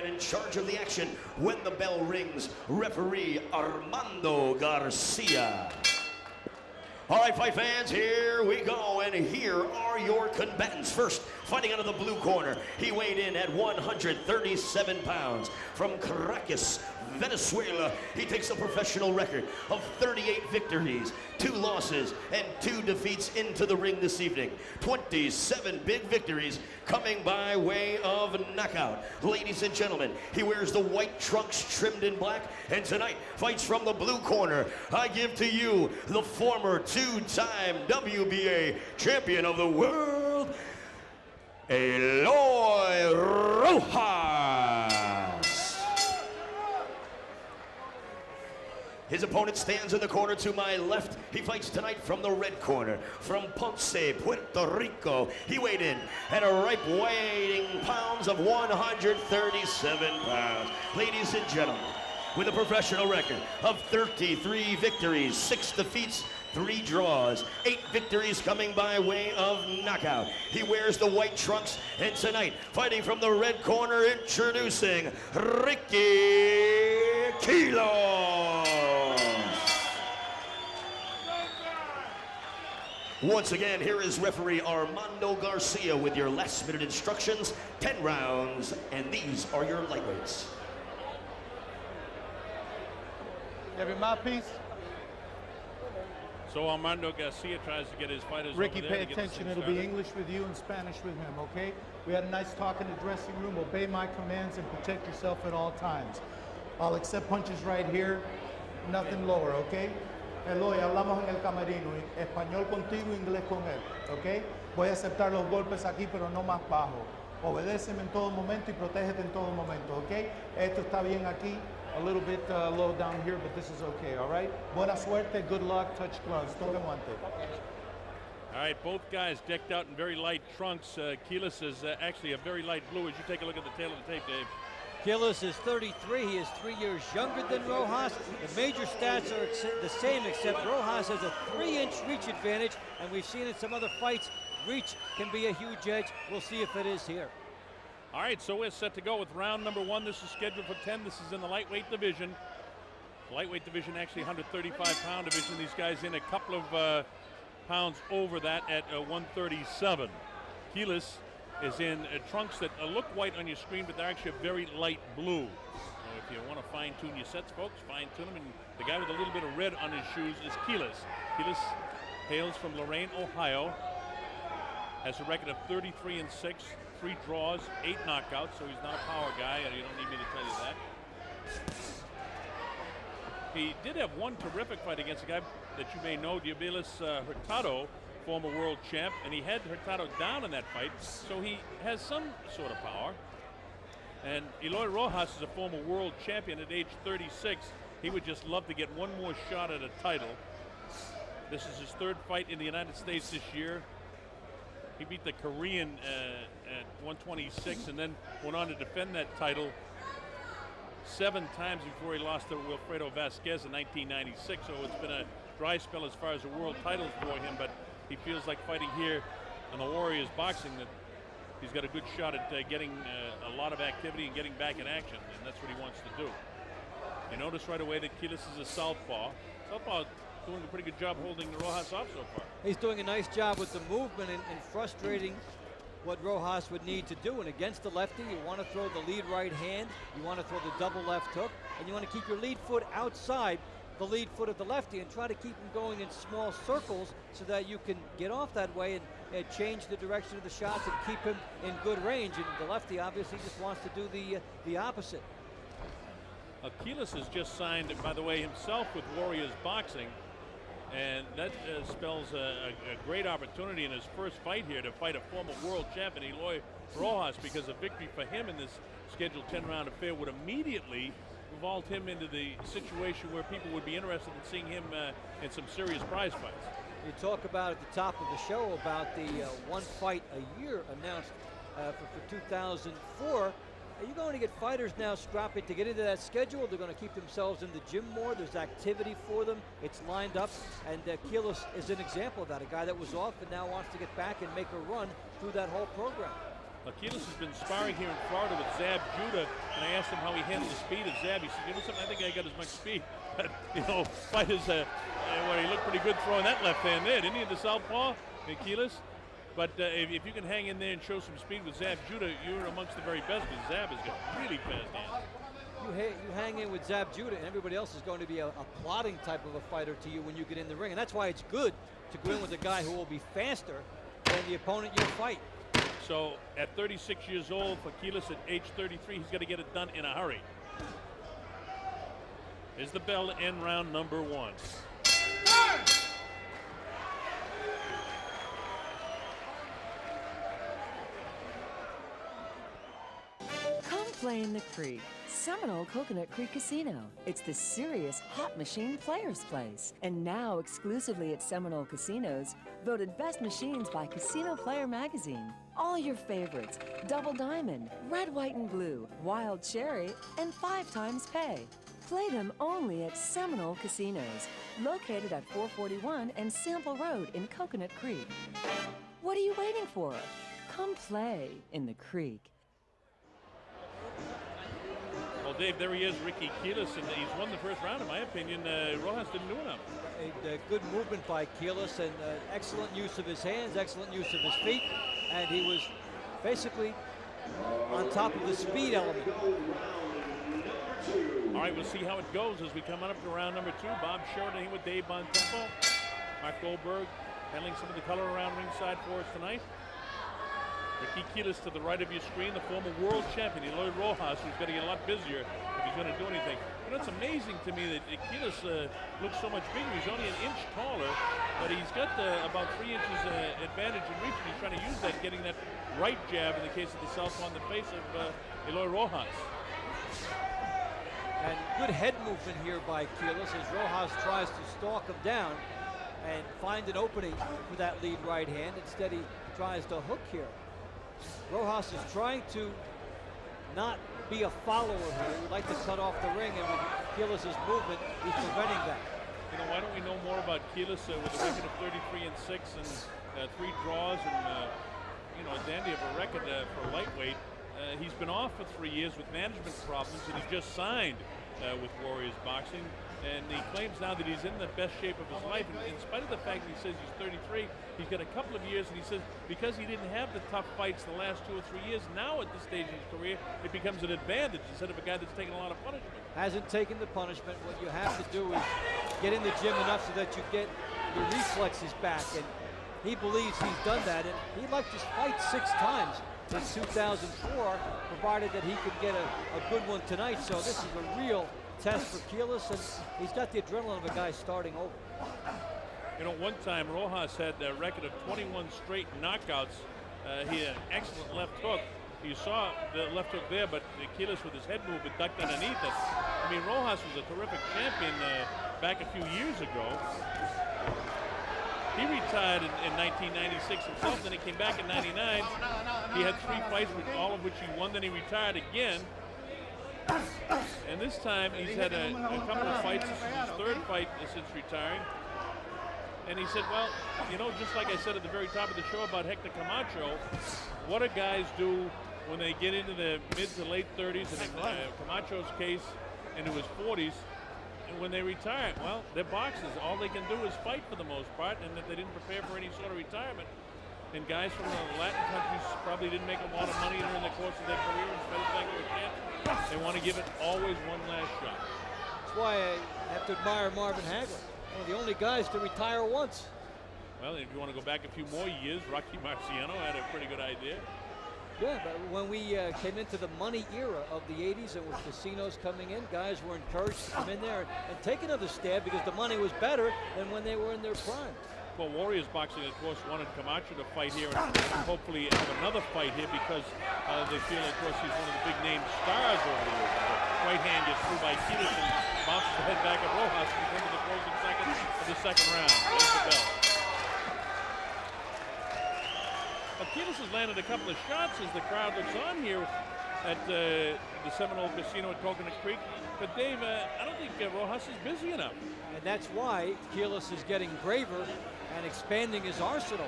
in charge of the action when the bell rings, referee Armando Garcia. All right, fight fans, here we go, and here are your combatants. First, fighting out of the blue corner, he weighed in at 137 pounds. From Caracas, Venezuela, he takes a professional record of 38 victories, 2 losses, and 2 defeats into the ring this evening. 27 big victories coming by way of knockout. Ladies and gentlemen, he wears the white trunks trimmed in black, and tonight fights from the blue corner. I give to you the former 2-time WBA champion of the world, Eloy Rojas. His opponent stands in the corner to my left. He fights tonight from the red corner. From Ponce, Puerto Rico, he weighed in at a ripe weighing pounds of 137 pounds. Ladies and gentlemen, with a professional record of 33 victories, 6 defeats, 3 draws, 8 victories coming by way of knockout. He wears the white trunks, and tonight, fighting from the red corner, introducing Ricky Quiles. Once again, here is referee Armando Garcia with your last-minute instructions. 10 rounds, and these are your lightweights. Every mouthpiece. So Armando Garcia tries to get his fighters Ricky, over there pay attention. It'll be English with you and Spanish with him, okay? We had a nice talk in the dressing room. Obey my commands and protect yourself at all times. I'll accept punches right here, nothing lower, okay? Eloy, hablamos en el camerino, español contigo, inglés con él, okay? Voy a aceptar los golpes aquí, pero no más bajo. Obedéceme en todo momento y protégete en todo momento, okay? Esto está bien aquí. A little bit low down here, but this is okay, all right? Buena suerte, good luck, touch gloves. Toque guante. All right, both guys decked out in very light trunks. Quiles is actually a very light blue as you take a look at the tail of the tape, Dave. Quiles is 33. He is 3 years younger than Rojas. The major stats are the same, except Rojas has a 3-inch reach advantage, and we've seen in some other fights, reach can be a huge edge. We'll see if it is here. All right, so we're set to go with round number 1. This is scheduled for 10. This is in the lightweight division. Lightweight division, actually 135-pound division. These guys in a couple of pounds over that at 137. Quiles is in trunks that look white on your screen, but they're actually a very light blue. So if you want to fine-tune your sets, folks, fine-tune them. And the guy with a little bit of red on his shoes is Quiles. Quiles hails from Lorain, Ohio. Has a record of 33-6. 3 draws, 8 knockouts, so he's not a power guy. You don't need me to tell you that. He did have one terrific fight against a guy that you may know, Diabeles Hurtado, former world champ, and he had Hurtado down in that fight, so he has some sort of power. And Eloy Rojas is a former world champion at age 36. He would just love to get one more shot at a title. This is his 3rd fight in the United States this year. He beat the Korean at 126 and then went on to defend that title 7 times before he lost to Wilfredo Vasquez in 1996. So it's been a dry spell as far as the world titles for him, but he feels like fighting here on the Warriors Boxing that he's got a good shot at getting a lot of activity and getting back in action, and that's what he wants to do. You notice right away that Quiles is a southpaw. Southpaw doing a pretty good job holding Rojas off so far. He's doing a nice job with the movement and frustrating what Rojas would need to do. And against the lefty, you want to throw the lead right hand, you want to throw the double left hook, and you want to keep your lead foot outside the lead foot of the lefty and try to keep him going in small circles so that you can get off that way and change the direction of the shots and keep him in good range. And the lefty obviously just wants to do the opposite. Quiles has just signed, by the way, himself with Warriors Boxing. And that spells a great opportunity in his first fight here to fight a former world champion, Eloy Rojas, because a victory for him in this scheduled 10-round affair would immediately vault him into the situation where people would be interested in seeing him in some serious prize fights. You talk about at the top of the show about the 1 fight a year announced for 2004. Are you going to get fighters now scrapping to get into that schedule? They're going to keep themselves in the gym more. There's activity for them. It's lined up. And Quiles is an example of that. A guy that was off and now wants to get back and make a run through that whole program. Quiles has been sparring here in Florida with Zab Judah, and I asked him how he handled the speed of Zab. He said, you know something, I think I got as much speed. But, you know, fighters, well, he looked pretty good throwing that left hand there, didn't he, the southpaw, Quiles? But if you can hang in there and show some speed with Zab Judah, you're amongst the very best, because Zab has got really fast hands. You hang in with Zab Judah, and everybody else is going to be a plotting type of a fighter to you when you get in the ring. And that's why it's good to go in with a guy who will be faster than the opponent you fight. So at 36 years old, for Quiles at age 33, he's got to get it done in a hurry. Here's the bell to end round number 1. Come play in the creek. Seminole Coconut Creek Casino. It's the serious hot machine players place. And now exclusively at Seminole Casinos, voted best machines by Casino Player Magazine. All your favorites, Double Diamond, Red, White, and Blue, Wild Cherry, and 5 times pay. Play them only at Seminole Casinos, located at 441 and Sample Road in Coconut Creek. What are you waiting for? Come play in the creek. Well, Dave, there he is, Ricky Quiles, and he's won the first round, in my opinion. Rojas didn't do enough. A good movement by Quiles, and excellent use of his hands, excellent use of his feet, and he was basically on top of the speed element. All right, we'll see how it goes as we come on up to round number 2. Bob Sheridan here with Dave Bontempo. Mark Goldberg handling some of the color around ringside for us tonight. Ricky Quiles to the right of your screen, the former world champion, Eloy Rojas, who's going to get a lot busier if he's going to do anything. You know, it's amazing to me that Quiles looks so much bigger. He's only an inch taller, but he's got about 3 inches advantage in reach, and he's trying to use that, getting that right jab in the case of the southpaw on the face of Eloy Rojas. And good head movement here by Quiles as Rojas tries to stalk him down and find an opening for that lead right hand. Instead, he tries to hook here. Rojas is trying to not be a follower here. He would like to cut off the ring, and with Quiles' movement, he's preventing that. You know, why don't we know more about Quiles with a record of 33-6 and 3 draws and, you know, a dandy of a record for lightweight. He's been off for 3 years with management problems, and he just signed with Warriors Boxing. And he claims now that he's in the best shape of his life. And in spite of the fact that he says he's 33, he's got a couple of years, and he says because he didn't have the tough fights the last 2 or 3 years, now at this stage in his career, it becomes an advantage instead of a guy that's taking a lot of punishment. Hasn't taken the punishment. What you have to do is get in the gym enough so that you get your reflexes back. And he believes he's done that. And he'd like to fight 6 times since 2004, provided that he could get a good one tonight. So this is a real test for Quiles, and he's got the adrenaline of a guy starting over. You know, one time Rojas had a record of 21 straight knockouts. He had an excellent left hook. You saw the left hook there, but Quiles with his head movement ducked underneath it. I mean, Rojas was a terrific champion back a few years ago. He retired in 1996 himself, then he came back in 99. He had 3 fights, all of which he won, then he retired again. And this time he's had a couple of fights. This is his 3rd fight since retiring. And he said, well, you know, just like I said at the very top of the show about Hector Camacho, what do guys do when they get into the mid to late 30s, and in Camacho's case, into his 40s, and when they retire? Well, they're boxers. All they can do is fight for the most part, and they didn't prepare for any sort of retirement. And guys from the Latin countries probably didn't make a lot of money during the course of their career, and spend it a chance. They want to give it always one last shot. That's why I have to admire Marvin Hagler, one of the only guys to retire once. Well, if you want to go back a few more years, Rocky Marciano had a pretty good idea. Yeah, but when we came into the money era of the 80s and with casinos coming in, guys were encouraged to come in there and take another stab because the money was better than when they were in their prime. Well, Warriors Boxing, of course, wanted Camacho to fight here and hopefully have another fight here because they feel, of course, he's one of the big name stars over the years. Right hand gets through by Quiles and bounces the head back at Rojas and we come to the closing seconds of the 2nd round. There's the bell. Quiles has landed a couple of shots as the crowd looks on here. at the Seminole Casino at Coconut Creek. But Dave, I don't think Rojas is busy enough. And that's why Quiles is getting braver and expanding his arsenal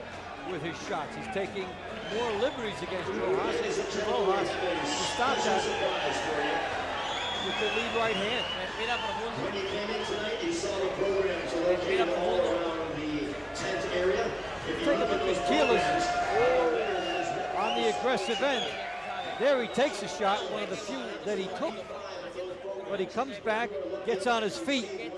with his shots. He's taking more liberties against Rojas. He's looking for Rojas to stop that with the lead right hand. When you came in tonight, you saw the programs located all around the tent area. Take a look at Quiles on the aggressive end. There he takes a shot, one of the few that he took. But he comes back, gets on his feet,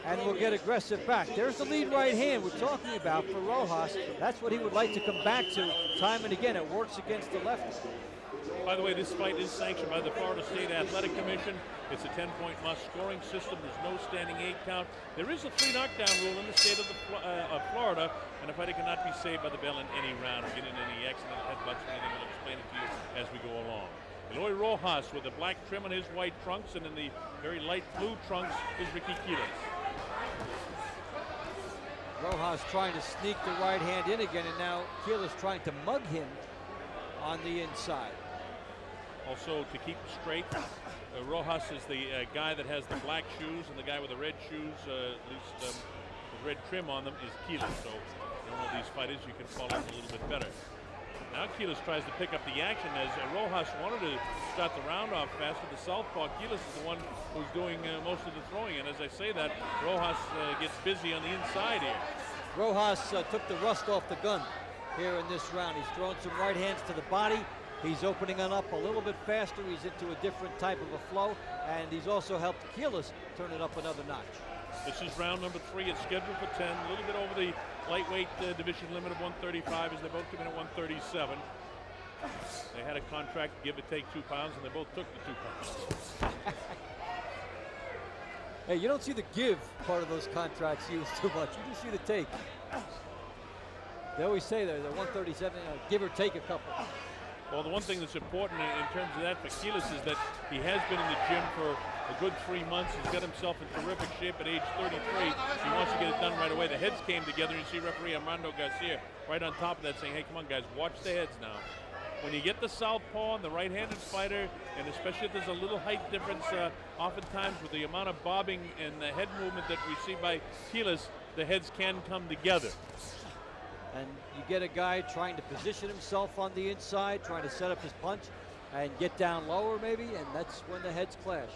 and will get aggressive back. There's the lead right hand we're talking about for Rojas. That's what he would like to come back to time and again. It works against the left. By the way, this fight is sanctioned by the Florida State Athletic Commission. It's a 10-point must scoring system. There's no standing 8 count. There is a 3 knockdown rule in the state of Florida, and a fighter cannot be saved by the bell in any round or get in any accident, headbutts, or anything. We'll explain it to you as we go along. Eloy Rojas with the black trim on his white trunks, and in the very light blue trunks is Ricky Quiles. Rojas trying to sneak the right hand in again, and now Quiles trying to mug him on the inside. Also, to keep straight, Rojas is the guy that has the black shoes, and the guy with the red shoes, at least with red trim on them, is Quiles. So, in all these fighters, you can follow him a little bit better. Now Quiles tries to pick up the action as Rojas wanted to start the round off faster. The southpaw, Quiles is the one who's doing most of the throwing, and as I say that, Rojas gets busy on the inside here. Rojas took the rust off the gun here in this round. He's throwing some right hands to the body. He's opening it up a little bit faster. He's into a different type of a flow, and he's also helped Quiles turn it up another notch. This is round number 3. It's scheduled for 10. A little bit over the lightweight division limit of 135 as they both come in at 137. They had a contract, give or take 2 pounds, and they both took the 2 pounds. Hey, you don't see the give part of those contracts used too much. You just see the take. They always say they're 137, give or take a couple. Well, the one thing that's important in terms of that for Quiles is that he has been in the gym for a good 3 months. He's got himself in terrific shape at age 33. He wants to get it done right away. The heads came together, and you see referee Armando Garcia right on top of that saying, hey, come on, guys, watch the heads now. When you get the southpaw and the right-handed fighter, and especially if there's a little height difference, oftentimes with the amount of bobbing and the head movement that we see by Quiles, the heads can come together. And you get a guy trying to position himself on the inside, trying to set up his punch and get down lower maybe, and that's when the heads clash.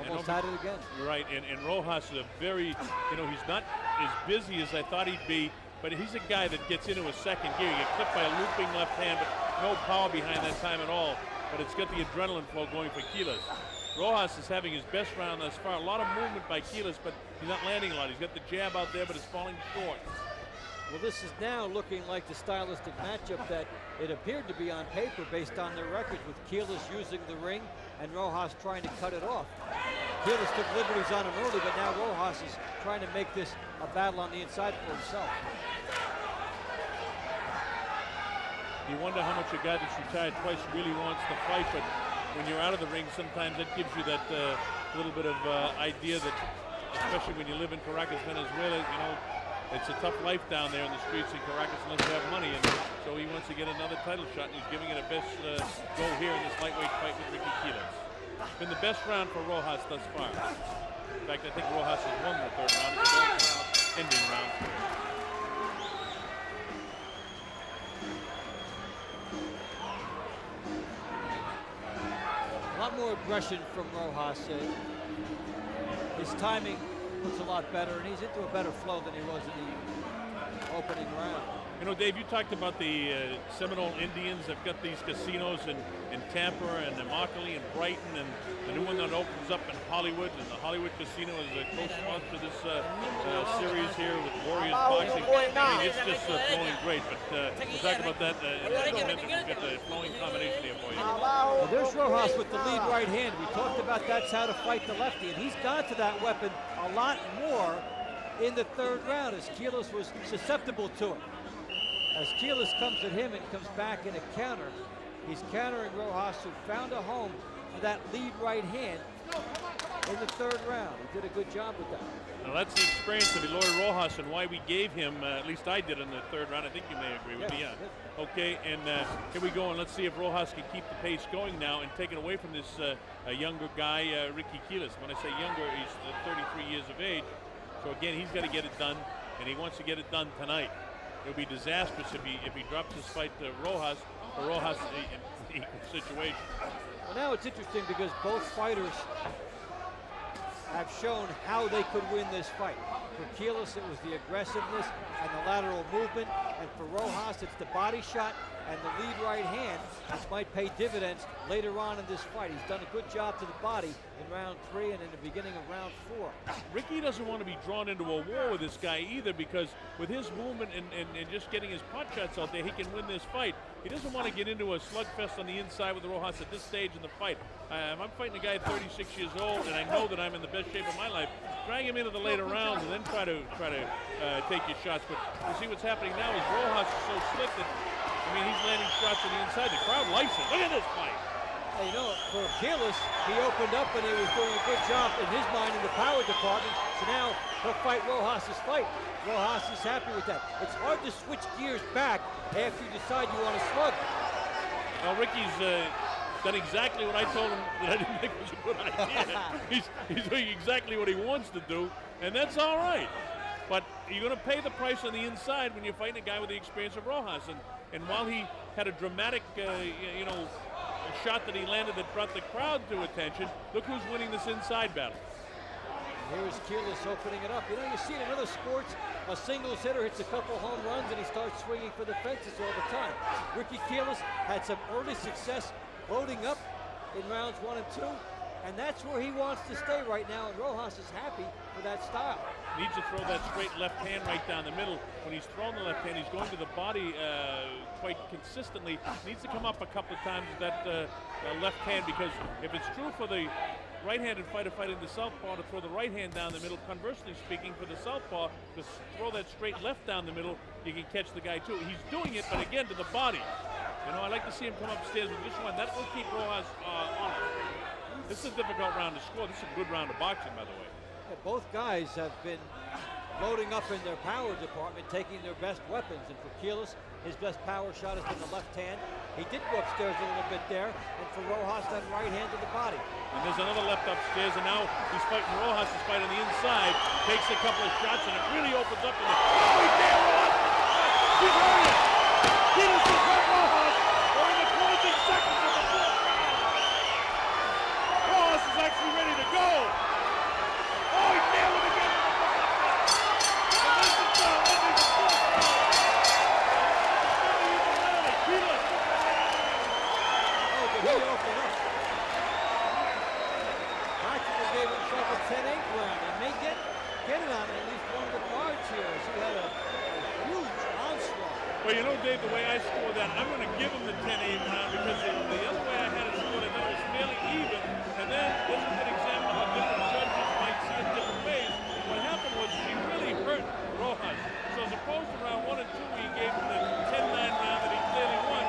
Almost had it again. Right, and Rojas is a very, he's not as busy as I thought he'd be, but he's a guy that gets into a second gear. You get clipped by a looping left hand, but no power behind that time at all. But it's got the adrenaline flow going for Quiles. Rojas is having his best round thus far. A lot of movement by Quiles, but he's not landing a lot. He's got the jab out there, but it's falling short. Well, this is now looking like the stylistic matchup that it appeared to be on paper based on their records, with Quiles using the ring and Rojas trying to cut it off. Quiles took liberties on him early, but now Rojas is trying to make this a battle on the inside for himself. You wonder how much a guy that's retired twice really wants to fight, but when you're out of the ring, sometimes that gives you that little bit of idea that, especially when you live in Caracas, Venezuela, it's a tough life down there in the streets in Caracas unless you have money, and so he wants to get another title shot, and he's giving it a best go here in this lightweight fight with Ricky Quiles. It's been the best round for Rojas thus far. In fact, I think Rojas has won the 3rd round. It's the ending round. A lot more aggression from Rojas. His timing looks a lot better, and he's into a better flow than he was in the opening round. Dave, you talked about the Seminole Indians. They've got these casinos in Tampa and Immokalee and Brighton, and the new one that opens up in Hollywood. And the Hollywood Casino is a co-sponsor of this series here with Warriors Boxing. I mean, it's just flowing great, but we'll talk about that in a minute. We'll get the flowing combination here for you. Well, there's Rojas with the lead right hand. We talked about that's how to fight the lefty, and he's gone to that weapon a lot more in the 3rd round as Quiles was susceptible to it. As Quiles comes at him and comes back in a counter, he's countering Rojas, who found a home for that lead right hand. in the 3rd round. He did a good job with that. Now that's the experience of Eloy Rojas and why we gave him, at least I did in the 3rd round. I think you may agree with me. Yeah. Okay, and here we go, and let's see if Rojas can keep the pace going now and take it away from this younger guy, Ricky Quiles. When I say younger, he's 33 years of age. So again, he's got to get it done, and he wants to get it done tonight. It would be disastrous if he drops his fight to Rojas, or Rojas in equal situation. Well, now it's interesting because both fighters have shown how they could win this fight. For Quiles, it was the aggressiveness and the lateral movement, and for Rojas, it's the body shot and the lead right hand, which might pay dividends later on in this fight. He's done a good job to the body in round 3 and in the beginning of round 4. Ricky doesn't want to be drawn into a war with this guy either, because with his movement and just getting his pot shots out there, he can win this fight. He doesn't want to get into a slugfest on the inside with Rojas at this stage in the fight. If I'm fighting a guy 36 years old and I know that I'm in the best shape of my life, drag him into the later rounds and then try to take your shots. But you see what's happening now is Rojas is so slick that, I mean, he's landing shots on the inside. The crowd likes it. Look at this fight. Hey, you know, for Quiles, he opened up and he was doing a good job in his mind in the power department. So now he'll fight Rojas' fight. Rojas is happy with that. It's hard to switch gears back after you decide you want to slug. Well, Ricky's done exactly what I told him that I didn't think was a good idea. He's doing exactly what he wants to do, and that's all right. But you're going to pay the price on the inside when you're fighting a guy with the experience of Rojas. And while he had a dramatic, shot that he landed that brought the crowd to attention, look who's winning this inside battle. Here's Quiles opening it up. You know, you see in other sports, a singles hitter hits a couple home runs and he starts swinging for the fences all the time. Ricky Quiles had some early success loading up in rounds 1 and 2, and that's where he wants to stay right now, and Rojas is happy for that style. Needs to throw that straight left hand right down the middle. When he's throwing the left hand, he's going to the body quite consistently. Needs to come up a couple of times with that left hand, because if it's true for the right-handed fighter fighting the southpaw to throw the right hand down the middle, conversely speaking, for the southpaw to throw that straight left down the middle, you can catch the guy too. He's doing it, but again, to the body. You know, I like to see him come upstairs with this one. That will keep Rojas on it. This is a difficult round to score. This is a good round of boxing, by the way. Yeah, both guys have been loading up in their power department, taking their best weapons. And for Quiles, his best power shot has been the left hand. He did go upstairs a little bit there. And for Rojas, that right hand to the body. And there's another left upstairs, and now he's fighting Rojas' fight on the inside. Takes a couple of shots, and it really opens up. Oh, he's there, Rojas! He's hurting it! Quiles has hurt Rojas! We're in the closing seconds of the 4th round. Rojas is actually ready to go. Oh, he nailed it again! And this is the ending of the 4th round. Quiles. Oh, but he opened up. Practically gave himself a 10-8 round. He may get it on at least one of the cards here, as he had a huge onslaught. Well, you know, Dave, the way I scored that, I'm going to give him the 10-8 round, because the other way I had it scored, I thought it was fairly even. And then this is an example of how different judges might see it different ways. What happened was he really hurt Rojas. So as opposed to round 1 and 2, where he gave him the 10-9 round that he clearly won,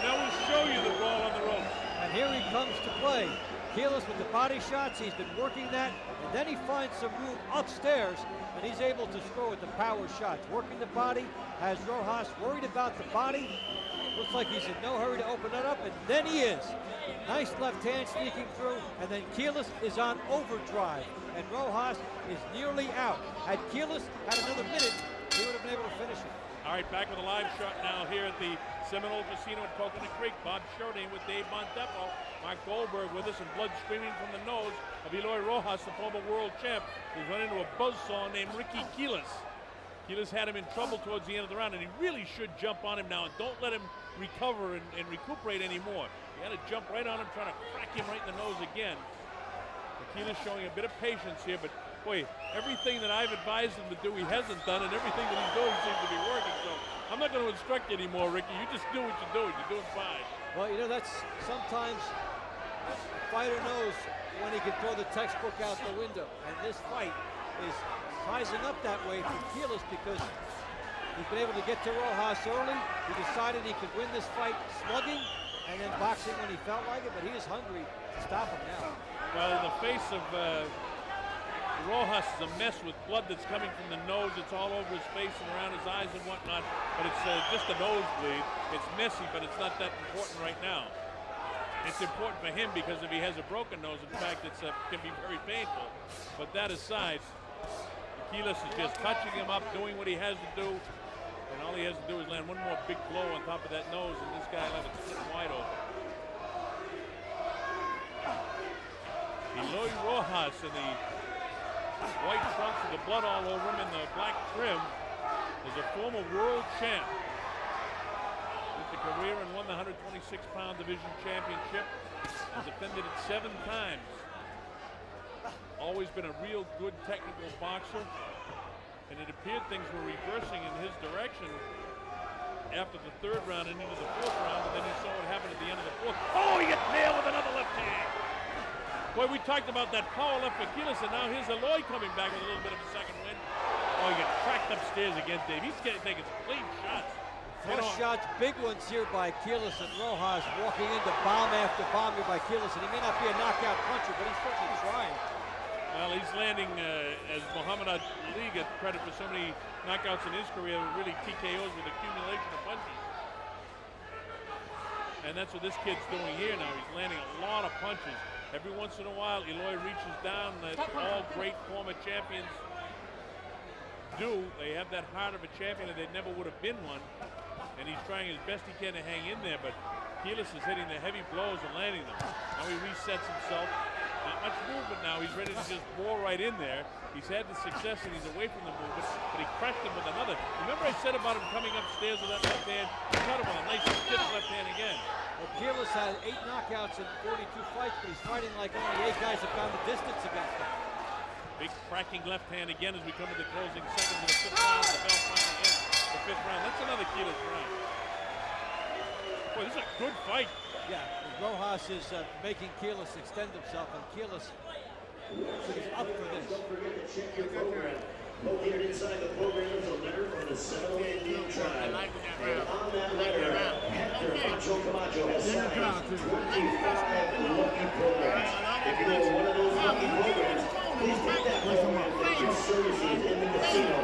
now we'll show you the ball on the ropes. And here he comes to play. Quiles with the body shots, he's been working that, and then he finds some room upstairs, and he's able to score with the power shots. Working the body, has Rojas worried about the body. Looks like he's in no hurry to open that up, and then he is. Nice left hand sneaking through, and then Quiles is on overdrive, and Rojas is nearly out. Had Quiles had another minute, he would have been able to finish it. All right, back with a live shot now here at the Seminole Casino at Coconut Creek. Bob Shorty with Dave Montepo. Mark Goldberg with us, and blood streaming from the nose of Eloy Rojas, the former world champ, who's run into a buzzsaw named Ricky Quiles. Quiles had him in trouble towards the end of the round, and he really should jump on him now, and don't let him recover and recuperate anymore. You got to jump right on him, trying to crack him right in the nose again. Quiles showing a bit of patience here, but boy, everything that I've advised him to do, he hasn't done, and everything that he's doing seems to be working. So I'm not going to instruct you anymore, Ricky. You just do what you're doing. You're doing fine. Well, you know, that's sometimes the fighter knows when he can throw the textbook out the window. And this fight is sizing up that way for Quiles, because he's been able to get to Rojas early. He decided he could win this fight slugging, and then boxing when he felt like it, but he is hungry to stop him now. Well, in the face of Rojas is a mess with blood that's coming from the nose. It's all over his face and around his eyes and whatnot, but it's just a nosebleed. It's messy, but it's not that important right now. It's important for him because if he has a broken nose, in fact, it can be very painful. But that aside, Quiles is just touching him up, doing what he has to do, and all he has to do is land one more big blow on top of that nose, and this guy will have it split wide open. Eloy Rojas in the white trunks with the blood all over him and the black trim is a former world champ. With the career and won the 126-pound division championship and defended it 7 times. Always been a real good technical boxer, and it appeared things were reversing in his direction after the 3rd round and into the 4th round, and then you saw what happened at the end of the 4th. Oh, he gets nailed with another left hand. Boy, we talked about that power left for Quiles, and now here's Eloy coming back with a little bit of a second win. Oh, he gets cracked upstairs again, Dave. He's taking some clean shots. First shots, big ones here by Quiles, and Rojas walking into bomb after bomb here by Quiles, and he may not be a knockout puncher, but he's certainly trying. Well, he's landing, as Muhammad Ali gets credit for so many knockouts in his career, really TKOs with accumulation of punches. And that's what this kid's doing here now. He's landing a lot of punches. Every once in a while, Eloy reaches down, as all great former champions do. They have that heart of a champion, and they never would have been one. And he's trying his best he can to hang in there, but Quiles is hitting the heavy blows and landing them. Now he resets himself. Not much movement now. He's ready to just bore right in there. He's had the success and he's away from the movement, but he crashed him with another. Remember I said about him coming upstairs with that left hand? He caught him with a nice stiff left hand again. Well, Quiles had 8 knockouts in 42 fights, but he's fighting like only 8 guys have gone the distance against him. Big cracking left hand again as we come to the closing seconds of the 5th round. The bell finally ends the 5th round. That's another Quiles round. Boy, this is a good fight. Yeah, Rojas is making Quiles extend himself, and Quiles is up for this. Don't forget to check your program. Located inside the program is a letter from the Seminole Indian tribe. And on that letter, Hector Macho Camacho has signed 25 lucky programs. If you are one of those lucky programs, please take that program to your services in the casino.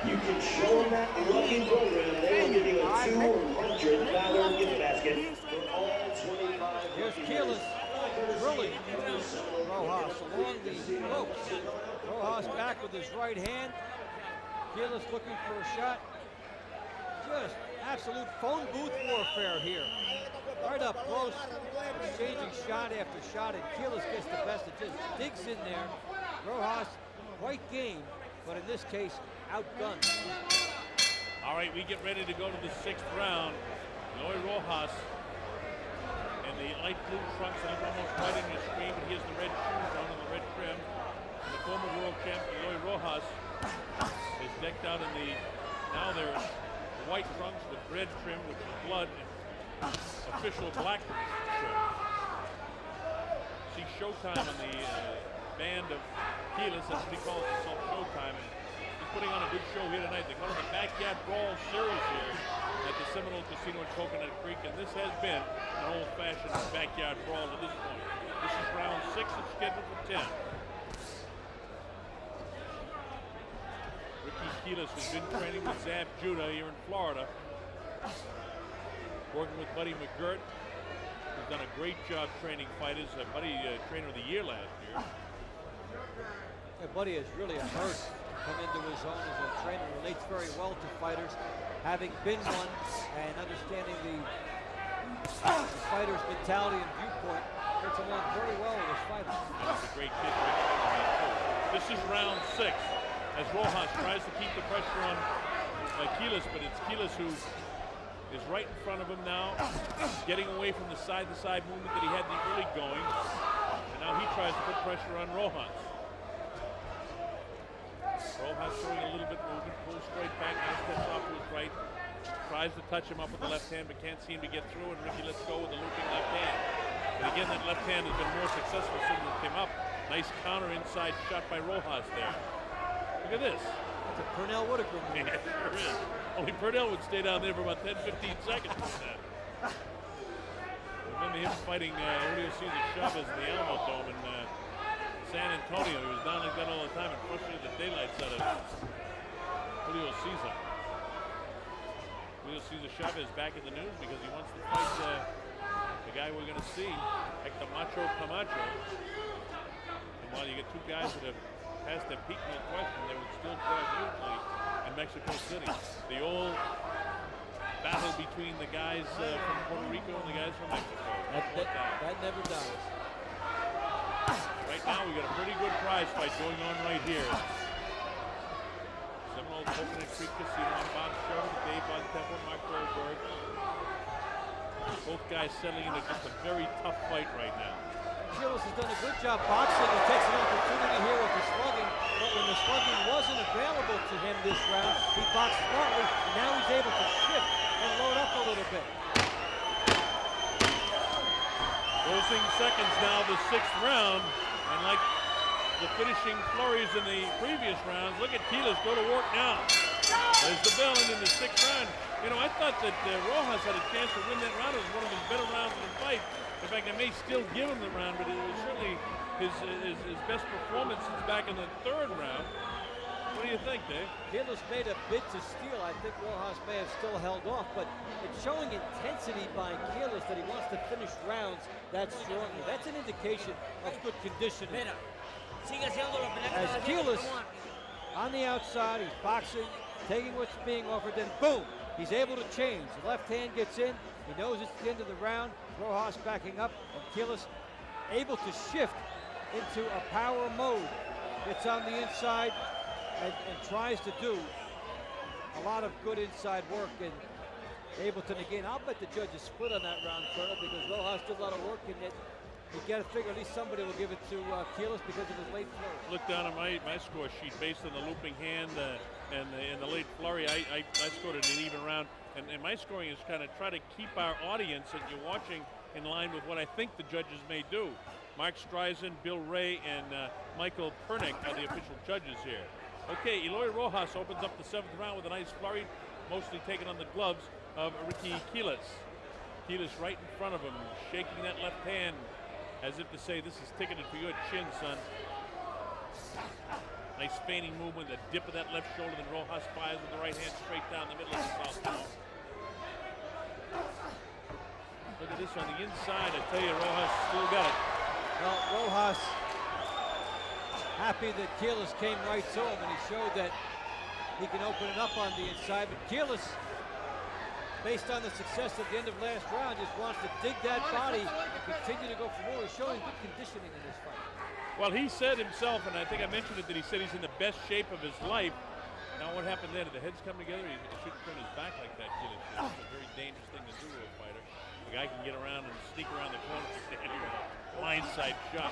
You can show them that lucky program, they will give you a $200 gift basket for all 25. Here's Quiles drilling Rojas along the ropes. Rojas back with his right hand. Quiles looking for a shot. Just absolute phone booth warfare here. Right up close, exchanging shot after shot, and Quiles gets the best. It just digs in there. Rojas quite game, but in this case, outgunned. All right, we get ready to go to the 6th round. Eloy Rojas in the light blue trunks, and I'm almost right in your screen, but he has the red shoes on and the red trim. And the former world champ, Eloy Rojas, is decked out in the, now there's white trunks with red trim, which is blood, and official black trim. See Showtime on the band of Quiles, that's what he calls himself, Showtime. And he's putting on a good show here tonight. They call it the Backyard Brawl Series here at the Seminole Casino in Coconut Creek, and this has been an old-fashioned backyard brawl to this point. This is round 6 and scheduled for 10. Ricky Quiles has been training with Zab Judah here in Florida, working with Buddy McGirt, who's done a great job training fighters. Buddy, trainer of the year last year. Yeah, Buddy has really emerged, come into his own as a trainer, relates very well to fighters, having been one and understanding the fighter's mentality and viewpoint. Gets along very well with his fighters. That's a great kid. This is round 6 as Rojas tries to keep the pressure on Quiles, but it's Quiles who is right in front of him now, getting away from the side-to-side movement that he had in the early going, and now he tries to put pressure on Rojas. Rojas showing a little bit movement, pulls straight back, now steps off to his right, tries to touch him up with the left hand, but can't seem to get through, and Ricky lets go with the looping left hand. And again, that left hand has been more successful since it came up. Nice counter inside shot by Rojas there. Look at this. It's a Pernell Whitaker move. Yeah, it sure is. Only Pernell would stay down there for about 10, 15 seconds with that. remember him fighting Julio Cesar Chavez in the Alamo Dome in San Antonio. He was down like that all the time and frustrated the daylights out of Julio Cesar. Julio Cesar Chavez back in the news because he wants to fight the guy we're going to see, Hector Macho Camacho. And while you get two guys that have passed their peak in the question, they would still draw hugely in Mexico City. The old battle between the guys from Puerto Rico and the guys from Mexico. That never dies. Right now we got a pretty good prize fight going on right here. Seminole Coconut Creek Casino on Bob Show, Dave Von Temple, Mark Goldberg. Both guys settling into just a very tough fight right now. Quiles has done a good job boxing and takes an opportunity here with the slugging, but when the slugging wasn't available to him this round, he boxed smartly, and now he's able to shift and load up a little bit. Closing seconds now, the 6th round, and like the finishing flurries in the previous rounds, look at Quiles go to work now. There's the bell, and in the 6th round, you know, I thought that Rojas had a chance to win that round. It was one of his better rounds of the fight. In fact, I may still give him the round, but it was certainly his best performance since back in the 3rd round. What do you think, Dave? Quiles made a bid to steal. I think Rojas may have still held off, but it's showing intensity by Quiles that he wants to finish rounds that strongly. That's an indication of good conditioning. As Quiles on the outside, he's boxing, taking what's being offered, then boom, he's able to change. The left hand gets in. He knows it's the end of the round. Rojas backing up, and Quiles able to shift into a power mode. Gets on the inside and tries to do a lot of good inside work and able to negate. I'll bet the judge is split on that round, Colonel, because Rojas did a lot of work, and yet you got to figure at least somebody will give it to Quiles because of his late flurry. Look down at my score sheet based on the looping hand and the late flurry. I scored it an even round. And my scoring is kind of try to keep our audience that you're watching in line with what I think the judges may do. Mark Streisand, Bill Ray, and Michael Pernick are the official judges here. Okay, Eloy Rojas opens up the 7th round with a nice flurry, mostly taken on the gloves of Ricky Quiles. Quiles right in front of him, shaking that left hand as if to say, this is ticketed for your chin, son. Nice feigning movement, the dip of that left shoulder, then Rojas fires with the right hand straight down the middle of the southpaw. Look at this on the inside. I tell you, Rojas still got it. Well, Rojas happy that Quiles came right to him, and he showed that he can open it up on the inside. But Quiles, based on the success at the end of last round, just wants to dig that body and continue to go for more. He's showing good conditioning in this fight. Well, he said himself, and I think I mentioned it, that he said he's in the best shape of his life. Now, what happened there? Did the heads come together? He shouldn't turn his back like that, Quiles. It's a very dangerous thing to do to a fighter. The guy can get around and sneak around the corner and with a blindside shot.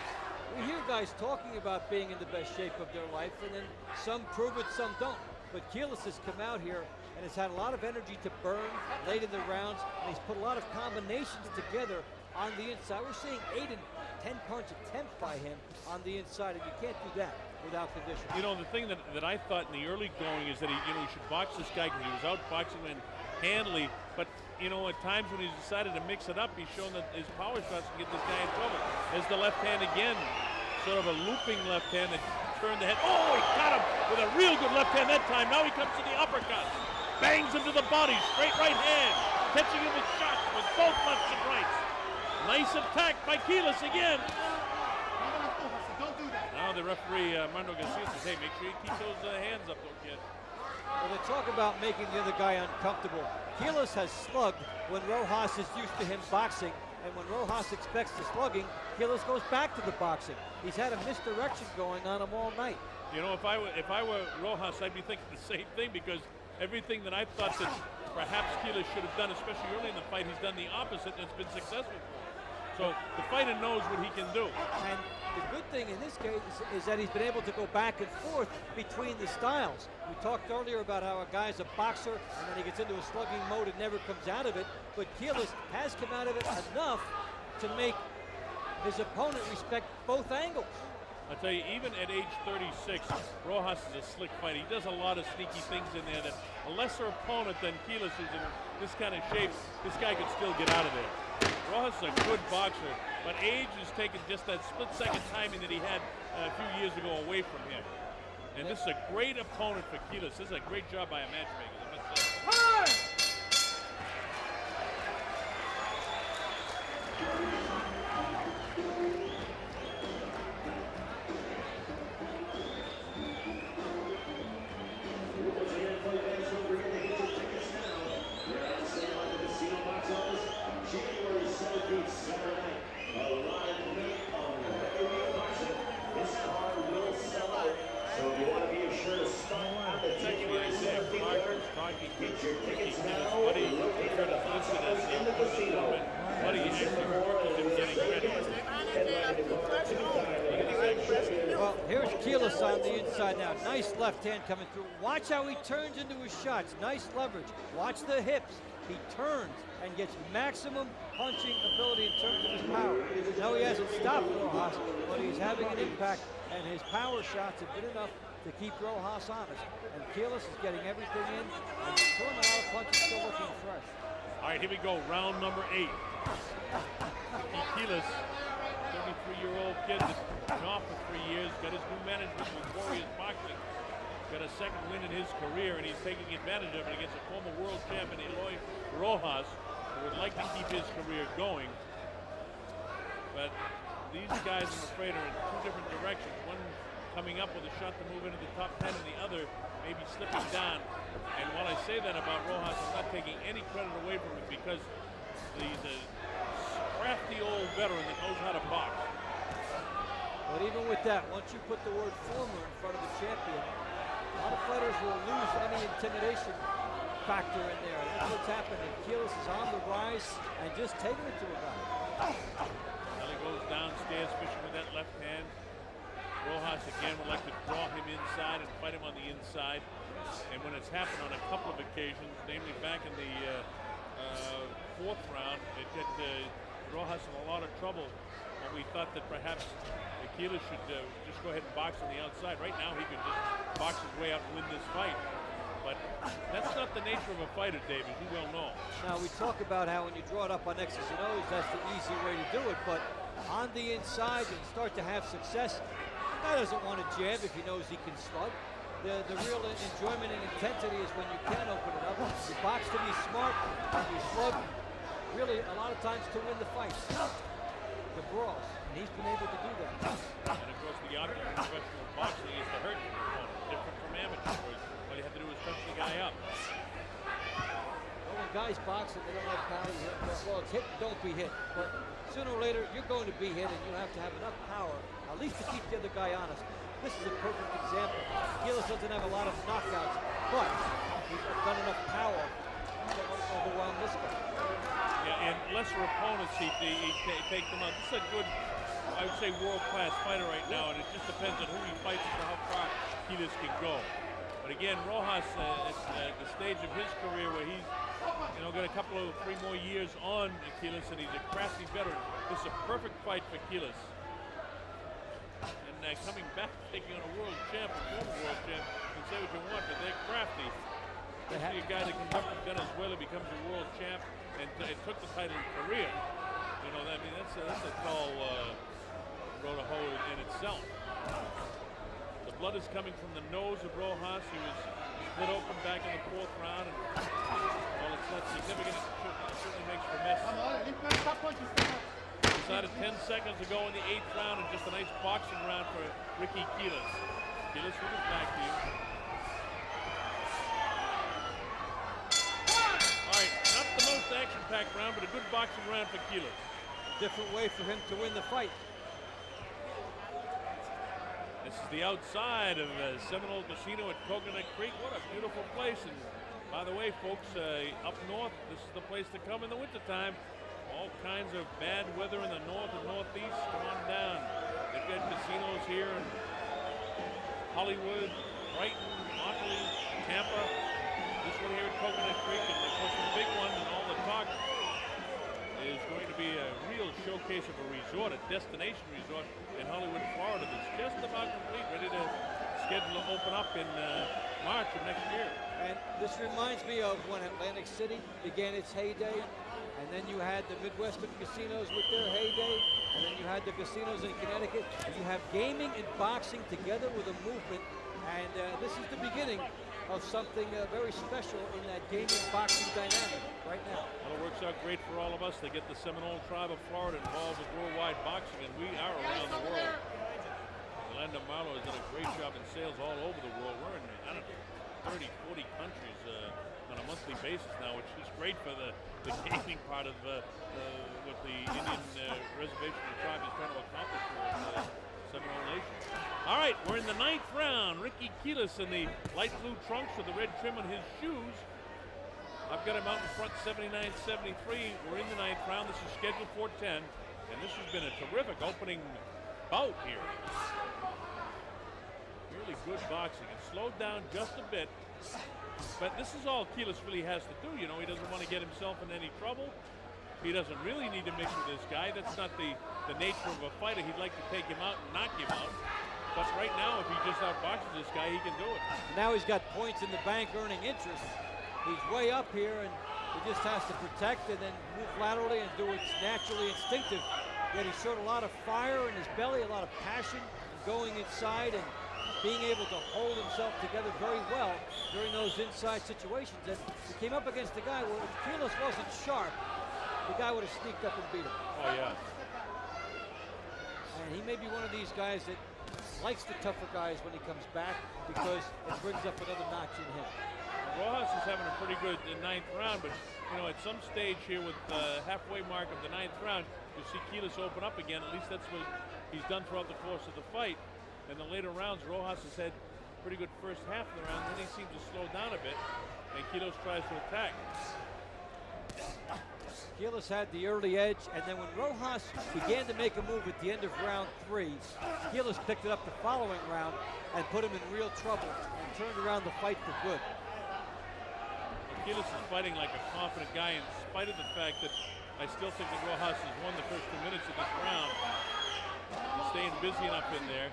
We hear guys talking about being in the best shape of their life, and then some prove it, some don't. But Quiles has come out here and has had a lot of energy to burn late in the rounds, and he's put a lot of combinations together on the inside. We're seeing 8 and 10 punch attempt by him on the inside, and you can't do that without condition. You know, the thing that I thought in the early going is that he should box this guy because he was out boxing him handily, but you know, at times when he's decided to mix it up, he's shown that his power shots can get this guy in trouble. There's the left hand again, sort of a looping left hand that turned the head. Oh, he got him with a real good left hand that time. Now he comes to the uppercut. Bangs him to the body, straight right hand. Catching him with shots with both lefts and rights. Nice attack by Quiles again. Don't do that. Now the referee, Armando Garcia, says, hey, make sure you keep those hands up, though, kid. Well, they talk about making the other guy uncomfortable. Quiles has slugged when Rojas is used to him boxing, and when Rojas expects the slugging, Quiles goes back to the boxing. He's had a misdirection going on him all night. You know, if I were Rojas, I'd be thinking the same thing, because everything that I thought that perhaps Quiles should have done, especially early in the fight, he's done the opposite, and it's been successful. So the fighter knows what he can do. And the good thing in this case is that he's been able to go back and forth between the styles. We talked earlier about how a guy's a boxer and then he gets into a slugging mode and never comes out of it. But Quiles has come out of it enough to make his opponent respect both angles. I tell you, even at age 36, Rojas is a slick fighter. He does a lot of sneaky things in there that a lesser opponent than Quiles, who's in this kind of shape, this guy could still get out of there. Rojas is a good boxer, but age has taken just that split-second timing that he had a few years ago away from him. And this is a great opponent for Quiles. This is a great job by a matchmaker, I must say. Well, here's Quiles on the inside now. Nice left hand coming through. Watch how he turns into his shots. Nice leverage. Watch the hips. He turns and gets maximum punching ability in terms of his power. No, he hasn't stopped Rojas, but he's having an impact, and his power shots have been enough to keep Rojas honest. And Quiles is getting everything in and throwing a lot of punches, still looking fresh. All right, here we go, round number 8. Quiles, 33-year-old kid that's been off for 3 years, got his new management with Warriors Boxing, got a second win in his career, and he's taking advantage of it against a former world champion, Eloy Rojas, who would like to keep his career going. But these guys, I'm afraid, are in two different directions. One coming up with a shot to move into the top 10, and the other maybe slipping down. And while I say that about Rojas, I'm not taking any credit away from him, because he's a crafty old veteran that knows how to box. But even with that, once you put the word former in front of the champion, a lot of fighters will lose any intimidation factor in there. That's what's happening. Quiles is on the rise and just taking it to a guy. Well, he goes downstairs fishing with that left hand. Rojas again would like to draw him inside and fight him on the inside. And when it's happened on a couple of occasions, namely back in the 4th round, it got Rojas in a lot of trouble. And we thought that perhaps Quiles should just go ahead and box on the outside. Right now, he could just box his way out and win this fight. But that's not the nature of a fighter, Dave, as you well know. Now, we talk about how when you draw it up on X's and O's, that's the easy way to do it. But on the inside and start to have success, the guy doesn't want to jab if he knows he can slug. The real enjoyment and intensity is when you can open it up. You box to be smart, and you slug really a lot of times to win the fight. The brawls, and he's been able to do that. And of course, the object of professional boxing is to hurt your opponent, different from amateurs. All you have to do is touch the guy up. Well, when guys box and they don't have power, well, it's hit, don't be hit. But sooner or later, you're going to be hit, and you have to have enough power, at least to keep the other guy honest. This is a perfect example. Quiles doesn't have a lot of knockouts, but he's got enough power to overwhelm this guy. Yeah, and lesser opponents, he take them out. This is a good, I would say, world-class fighter right now, and it just depends on who he fights and how far Quiles can go. But again, Rojas at the stage of his career where he's, got a couple of 3 more years on Quiles, and he's a crafty veteran. This is a perfect fight for Quiles. And coming back, taking on a world champ, a former world champ, you can say what you want, but they're crafty. Especially a guy that comes up from Venezuela, becomes a world champ, and took the title in Korea. That's a tall road to hoe in itself. The blood is coming from the nose of Rojas. He was split open back in the 4th round. And, while it's not significant, it certainly makes for mess. Decided 10 seconds to go in the 8th round, and just a nice boxing round for Ricky Quiles. Quiles with his back to you. All right, not the most action-packed round, but a good boxing round for Quiles. Different way for him to win the fight. This is the outside of Seminole Casino at Coconut Creek. What a beautiful place. And by the way, folks, up north, this is the place to come in the wintertime. All kinds of bad weather in the north and northeast. Come on down. They've got casinos here in Hollywood, Brighton, Monterey, Tampa. This one here at Coconut Creek, and of course the big one and all the talk is going to be a real showcase of a resort, a destination resort in Hollywood, Florida that's just about complete, ready to schedule to open up in March of next year. And this reminds me of when Atlantic City began its heyday, and then you had the Midwestern casinos with their heyday, and then you had the casinos in Connecticut. And you have gaming and boxing together with a movement, and this is the beginning of something very special in that gaming boxing dynamic right now. Well, it works out great for all of us. They get the Seminole tribe of Florida involved with worldwide boxing, and we are around the world. Yolanda Marlowe has done a great job in sales all over the world. We're in, I don't know, 30, 40 countries on a monthly basis now, which is great for the gaming part of what the Indian reservation and tribe is trying to accomplish for the Seminole Nation. All right, we're in the 9th round. Ricky Quiles in the light blue trunks with the red trim on his shoes. I've got him out in front, 79-73. We're in the 9th round. This is scheduled for 10, and this has been a terrific opening bout here. Really good boxing. It slowed down just a bit, but this is all Quiles really has to do. You know, he doesn't want to get himself in any trouble. He doesn't really need to mix with this guy. That's not the nature of a fighter. He'd like to take him out and knock him out. But right now, if he just outboxes this guy, he can do it. Now he's got points in the bank earning interest. He's way up here, and he just has to protect and then move laterally and do what's naturally instinctive. Yet he showed a lot of fire in his belly, a lot of passion, going inside and being able to hold himself together very well during those inside situations. And he came up against a guy where if Quiles wasn't sharp, the guy would have sneaked up and beat him. Oh, yeah. And he may be one of these guys that likes the tougher guys when he comes back because it brings up another notch in him. Rojas is having a pretty good 9th round, but you know, at some stage here with the halfway mark of the 9th round, you'll see Quiles open up again. At least that's what he's done throughout the course of the fight. In the later rounds, Rojas has had pretty good first half of the round, then he seems to slow down a bit, and Quiles tries to attack. Quiles had the early edge, and then when Rojas began to make a move at the end of round 3, Quiles picked it up the following round and put him in real trouble and turned around the fight for good. Quiles is fighting like a confident guy in spite of the fact that I still think that Rojas has won the first 2 minutes of this round. He's staying busy enough in there.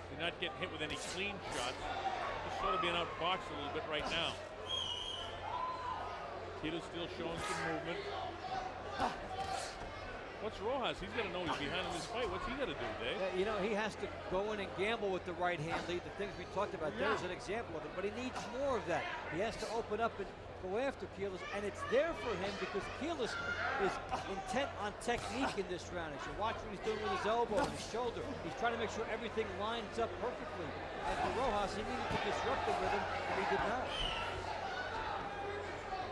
He's not getting hit with any clean shots. Just sort of being outboxed a little bit right now. Quiles still showing some movement. What's Rojas? He's got to know he's behind in this fight. What's he got to do, Dave? You know, he has to go in and gamble with the right hand lead. The things we talked about, there's an example of it. But he needs more of that. He has to open up and go after Quiles. And it's there for him because Quiles is intent on technique in this round. As you watch what he's doing with his elbow and his shoulder, he's trying to make sure everything lines up perfectly. And for Rojas, he needed to disrupt the rhythm, and he did not.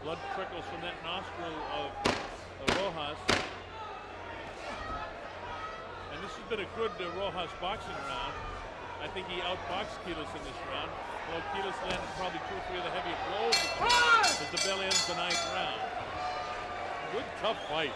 Blood trickles from that nostril of Rojas. And this has been a good Rojas boxing round. I think he outboxed Quiles in this round. Although Quiles landed probably 2 or 3 of the heavier blows as the bell ends the 9th round. Good, tough fight.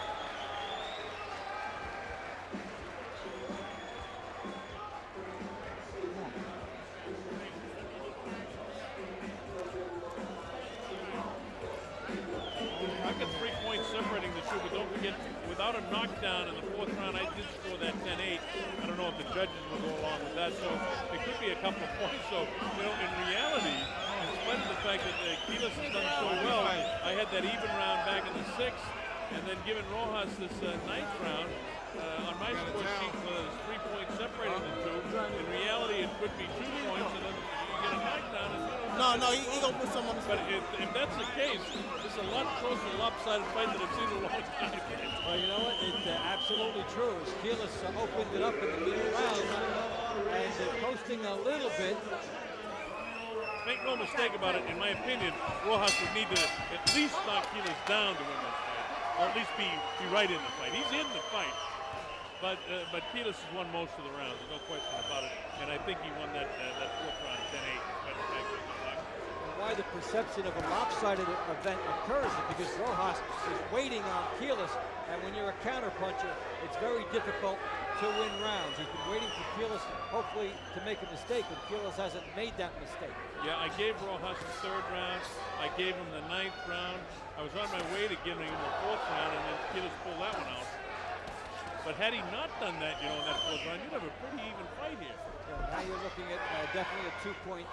I've got 3 points separating the two, but don't forget, without a knockdown in the 4th round, I did score that 10-8. I don't know if the judges will go along with that, so it could be a couple of points. So, you know, in reality, in spite of the fact that Quiles has done so well, I had that even round back in the 6th, and then given Rojas this 9th round, on my score sheet was 3 points separating the two. In reality, it could be 2 points, and then you get a knockdown. And, you know, No, he gonna put some on the but if that's the case, it's a lot closer to lopsided fight than I've seen in a long time. Well, you know what? It's absolutely true. As Quiles opened it up in the middle round and posting a little bit. Make no mistake about it, in my opinion, Rojas would need to at least knock Quiles down to win this fight, or at least be right in the fight. He's in the fight, but Quiles has won most of the rounds, there's no question about it, and I think he won that 4th round 10-8, despite the fact that he was knocked. why the perception of a lopsided event occurs is because Rojas is waiting on Quiles, and when you're a counterpuncher, it's very difficult to win rounds. He's been waiting for Quiles, hopefully, to make a mistake, but Quiles hasn't made that mistake. Yeah, I gave Rojas the 3rd round. I gave him the 9th round. I was on my way to giving him the 4th round, and then Quiles pulled that one out. But had he not done that, in that 4th round, you'd have a pretty even fight here. Yeah, now you're looking at definitely a 2-point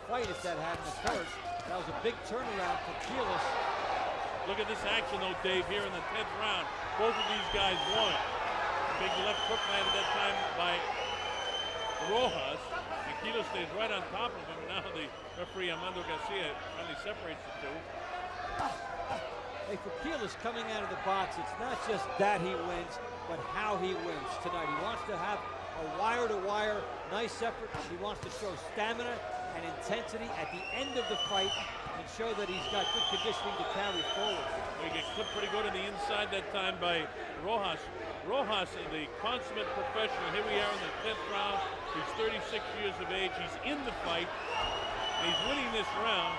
fight if that hadn't occurred. That was a big turnaround for Quiles. Look at this action, though, Dave, here in the 10th round. Both of these guys won. Big left hook landed that time by Rojas. And Quiles stays right on top of him. Now the referee, Armando Garcia, finally separates the two. Hey, for Quiles coming out of the box, it's not just that he wins, but how he wins tonight. He wants to have a wire-to-wire, nice effort. He wants to show stamina and intensity at the end of the fight and show that he's got good conditioning to carry forward. He gets clipped pretty good on the inside that time by Rojas. Rojas, the consummate professional. Here we are in the 10th round. He's 36 years of age. He's in the fight. And he's winning this round.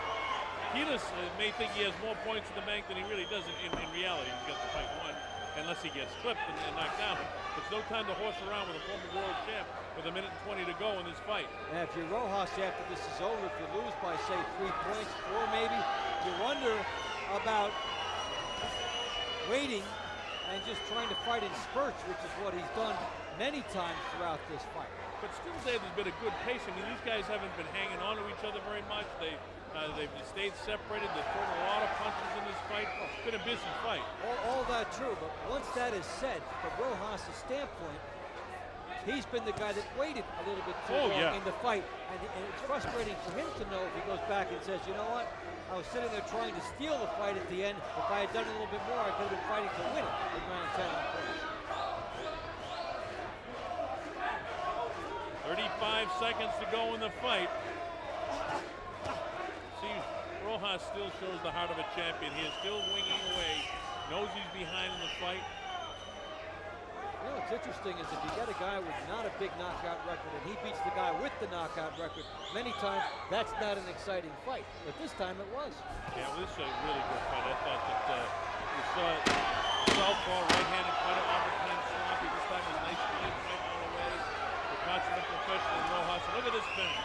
Quiles may think he has more points in the bank than he really does. In reality, he's got the fight won, unless he gets clipped and knocked down. There's no time to horse around with a former world champ with 1 minute and 20 to go in this fight. And if you're Rojas after this is over, if you lose by, say, 3 points, 4 maybe, you wonder about waiting and just trying to fight in spurts, which is what he's done many times throughout this fight. But still, Dave, there's been a good pace. I mean, these guys haven't been hanging on to each other very much. They've stayed separated. They've thrown a lot of punches in this fight. It's been a busy fight. All that true, but once that is said, from Rojas' standpoint, he's been the guy that waited a little bit too long in the fight. And it's frustrating for him to know if he goes back and says, you know what, I was sitting there trying to steal the fight at the end. If I had done it a little bit more, I could have been fighting to win it in round 10 on points. 35 seconds to go in the fight. See, Rojas still shows the heart of a champion. He is still winging away. Knows he's behind in the fight. You know what's interesting is if you get a guy with not a big knockout record and he beats the guy with the knockout record, many times that's not an exciting fight. But this time it was. Yeah, well, this is a really good fight. I thought that you saw southpaw, right-handed fighter, oftentimes sloppy. This time was a nice clean fight all the way. The consummate professional Rojas. And look at this finish.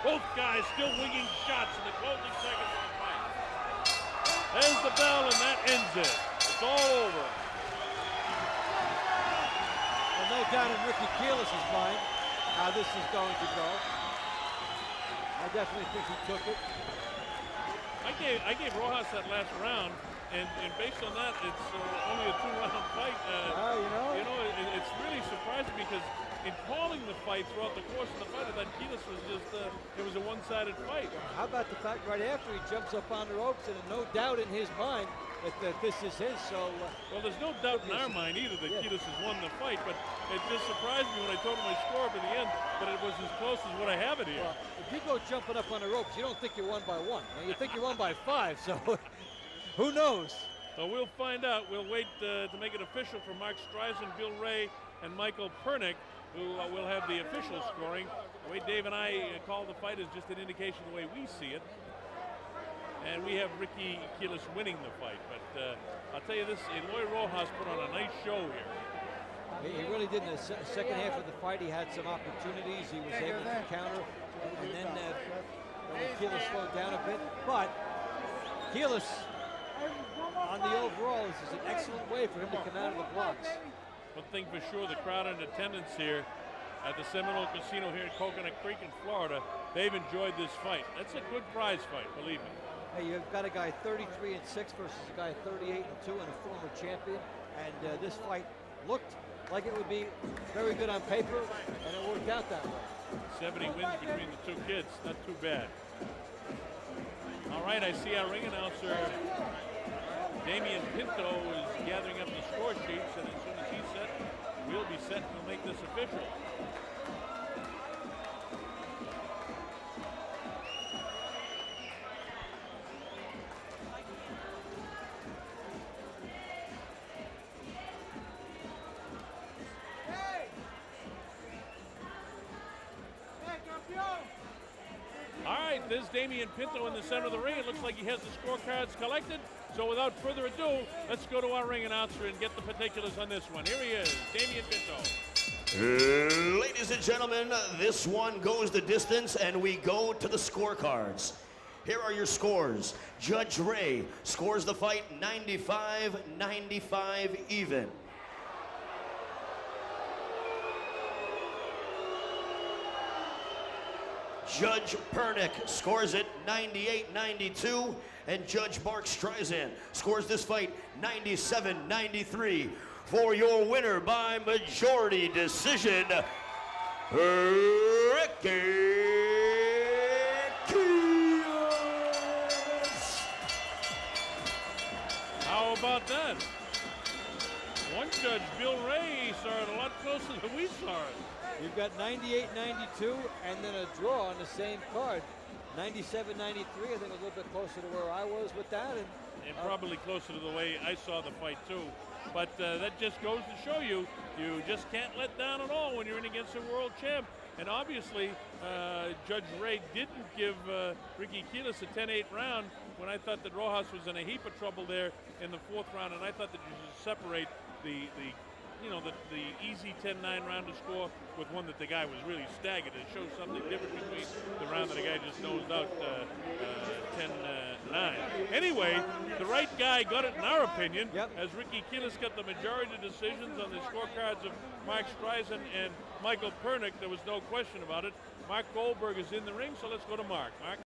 Both guys still winging shots in the closing seconds of the fight. There's the bell, and that ends it. It's all over. Well, no doubt in Ricky Quiles' mind how this is going to go. I definitely think he took it. I gave Rojas that last round, and based on that, it's only a 2-round fight. It's really surprising because in calling the fight throughout the course of the fight, I thought Quiles was just, it was a one-sided fight. How about the fact right after he jumps up on the ropes and no doubt in his mind that this is his, so... well, there's no doubt in our mind either that Quiles has won the fight, but it just surprised me when I told him my score up at the end that it was as close as what I have it here. Well, if you go jumping up on the ropes, you don't think you're won by 1. You think you're won by 5, so who knows? So we'll find out. We'll wait to make it official for Mark Streisand, Bill Ray, and Michael Pernick, who will have the official scoring. The way Dave and I call the fight is just an indication of the way we see it. And we have Ricky Quiles winning the fight. But I'll tell you this, Eloy Rojas put on a nice show here. He really did. In the second half of the fight, he had some opportunities. He was able to counter. And then Quiles slowed down a bit. But Quiles, on the overall, this is an excellent way for him to come out of the blocks. One thing for sure, the crowd in attendance here at the Seminole Casino here in Coconut Creek in Florida, they've enjoyed this fight. That's a good prize fight, believe me. Hey, you've got a guy 33-6 versus a guy 38-2 and a former champion. And this fight looked like it would be very good on paper, and it worked out that way. 70 wins between the two kids, not too bad. All right, I see our ring announcer, Damian Pinto, is gathering up the score sheets, and as soon as he's set, we'll be set and we'll make this official. All right, there's Damian Pinto in the center of the ring. It looks like he has the scorecards collected. So without further ado, let's go to our ring announcer and get the particulars on this one. Here he is, Damian Pinto. Ladies and gentlemen, this one goes the distance, and we go to the scorecards. Here are your scores. Judge Ray scores the fight 95-95 even. Judge Pernick scores it 98-92, and Judge Mark Streisand scores this fight 97-93. For your winner by majority decision, Ricky Quiles. How about that? One judge, Bill Ray, saw it a lot closer than we saw it. You've got 98-92 and then a draw on the same card. 97-93, I think a little bit closer to where I was with that. And probably closer to the way I saw the fight too. But that just goes to show you, you just can't let down at all when you're in against a world champ. And obviously, Judge Ray didn't give Ricky Quiles a 10-8 round when I thought that Rojas was in a heap of trouble there in the 4th round, and I thought that you should separate the easy 10-9 round to score with one that the guy was really staggered. It shows something different between the round that the guy just nosed out 10-9. Anyway, the right guy got it in our opinion, as Ricky Quiles got the majority of decisions on the scorecards of Mark Streisand and Michael Pernick. There was no question about it. Mark Goldberg is in the ring, so let's go to Mark. Mark?